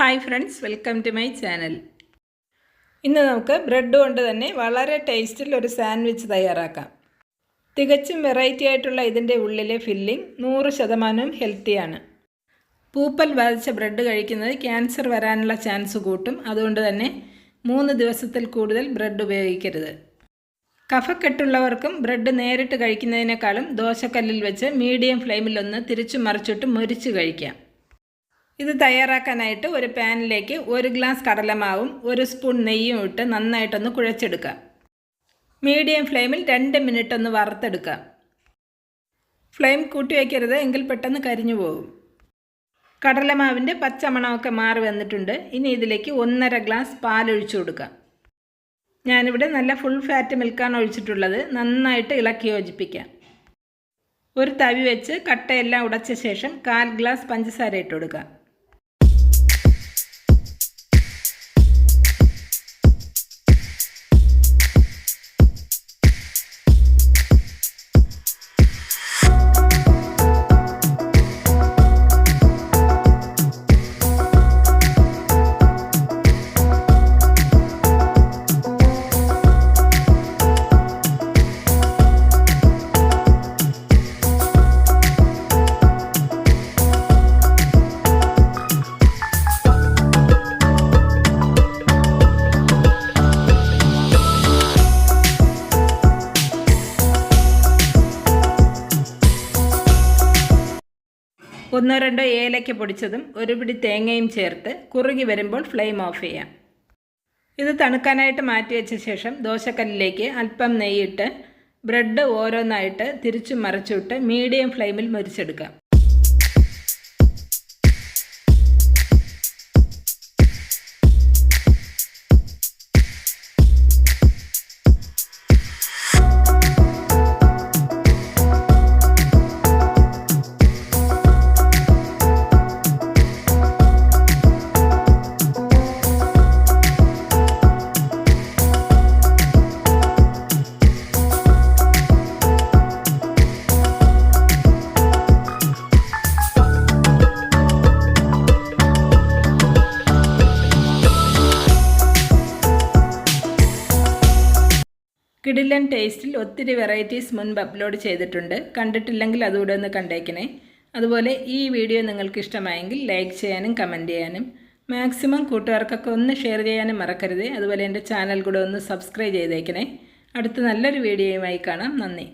Hi friends, welcome to my channel. ഇന്ന് നമുക്ക് bread കൊണ്ട് തന്നെ വളരെ ടേസ്റ്റിൽ ഒരു സാൻഡ്വിച്ച് തയ്യാറാക്കാം. തികച്ചും വെറൈറ്റി ആയിട്ടുള്ള ഇതിൻ്റെ ഉള്ളിലെ ഫില്ലിംഗ് 100% ഹെൽത്തിയാണ്. പൂപ്പൽ ബാധിച്ച ബ്രെഡ് കഴിക്കുന്നത് ക്യാൻസർ വരാനുള്ള ചാൻസ് കൂട്ടും. അതുകൊണ്ട് തന്നെ 3 ദിവസത്തിൽ കൂടുതൽ ബ്രെഡ് ഉപയോഗിക്കരുത്. കഫക്കെട്ടുള്ളവർക്കും ബ്രെഡ് നേരിട്ട് കഴിക്കുന്നതിനേക്കാളും ദോശക്കല്ലിൽ വെച്ച് മീഡിയം ഫ്ലെയിമിലൊന്ന് തിരിച്ചു മറിച്ചിട്ട് മൊരിച്ച് കഴിക്കാം. ഇത് തയ്യാറാക്കാനായിട്ട് ഒരു പാനിലേക്ക് 1 ഗ്ലാസ് കടലമാവും 1 സ്പൂൺ നെയ്യും ഇട്ട് നന്നായിട്ടൊന്ന് കുഴച്ചെടുക്കാം. മീഡിയം ഫ്ലെയിമിൽ 2 മിനിറ്റ് ഒന്ന് വറുത്തെടുക്കാം. ഫ്ലെയിം കൂട്ടി വയ്ക്കരുത്, എങ്കിൽ പെട്ടെന്ന് കരിഞ്ഞു പോകും. കടലമാവിൻ്റെ പച്ചമണമൊക്കെ മാറി വന്നിട്ടുണ്ട്. ഇനി ഇതിലേക്ക് 1.5 ഗ്ലാസ് പാലൊഴിച്ചു കൊടുക്കാം. ഞാനിവിടെ നല്ല ഫുൾ ഫാറ്റ് മിൽക്കാണ് ഒഴിച്ചിട്ടുള്ളത്. നന്നായിട്ട് ഇളക്കി യോജിപ്പിക്കാം. ഒരു തവി വെച്ച് കട്ടയെല്ലാം ഉടച്ച ശേഷം 1/4 ഗ്ലാസ് പഞ്ചസാര ഇട്ട് കൊടുക്കാം. ഒന്നോ രണ്ടോ ഏലക്ക പൊടിച്ചതും 1 പിടി തേങ്ങയും ചേർത്ത് കുറുകി വരുമ്പോൾ ഫ്ലെയിം ഓഫ് ചെയ്യാം. ഇത് തണുക്കാനായിട്ട് മാറ്റി വെച്ച ശേഷം ദോശക്കല്ലിലേക്ക് അല്പം നെയ്യിട്ട് ബ്രെഡ് ഓരോന്നായിട്ട് തിരിച്ചും മറിച്ചിട്ട് മീഡിയം ഫ്ലെയിമിൽ മൊരിച്ചെടുക്കാം. കിടിലൻ ടേസ്റ്റിൽ ഒത്തിരി വെറൈറ്റീസ് മുൻപ് അപ്ലോഡ് ചെയ്തിട്ടുണ്ട്. കണ്ടിട്ടില്ലെങ്കിൽ അതുകൂടെ ഒന്ന് കണ്ടേക്കണേ. അതുപോലെ ഈ വീഡിയോ നിങ്ങൾക്ക് ഇഷ്ടമായെങ്കിൽ ലൈക്ക് ചെയ്യാനും കമൻറ്റ് ചെയ്യാനും മാക്സിമം കൂട്ടുകാർക്കൊക്കെ ഒന്ന് ഷെയർ ചെയ്യാനും മറക്കരുത്. അതുപോലെ എൻ്റെ ചാനൽ കൂടെ ഒന്ന് സബ്സ്ക്രൈബ് ചെയ്തേക്കണേ. അടുത്ത നല്ലൊരു വീഡിയോയുമായി കാണാം. നന്ദി.